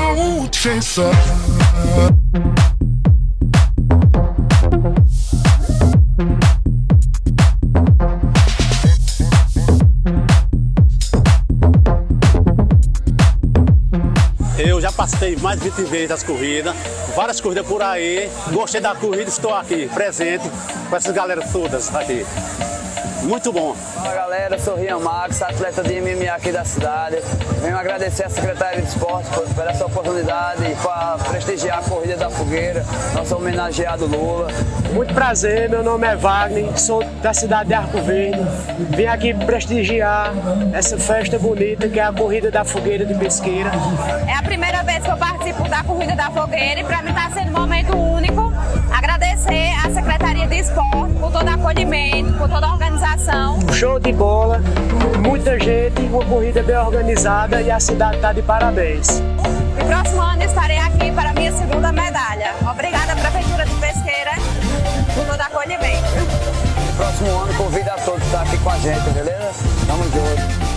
soul chaser. Eu já participei mais de 20 vezes das corridas, várias corridas por aí. Gostei da corrida, estou aqui presente com essas galeras todas aqui. Muito bom. Fala galera, eu sou o Rian Max, atleta de MMA aqui da cidade. Venho agradecer à Secretaria de Esporte por essa oportunidade para prestigiar a Corrida da Fogueira, nosso homenageado Lula. Muito prazer, meu nome é Wagner, sou da cidade de Arco Verde. Vim aqui prestigiar essa festa bonita que é a Corrida da Fogueira de Pesqueira. É a primeira vez que eu participo da Corrida da Fogueira e para mim está sendo um momento único. Agradecer à Secretaria de Esporte por todo o acolhimento, por toda a organização. Show de bola, muita gente, uma corrida bem organizada e a cidade está de parabéns. No próximo ano estarei aqui para a minha segunda medalha. Obrigada, Prefeitura de Pesqueira, por todo o acolhimento. No próximo ano convido a todos a estar aqui com a gente, beleza? Tamo junto.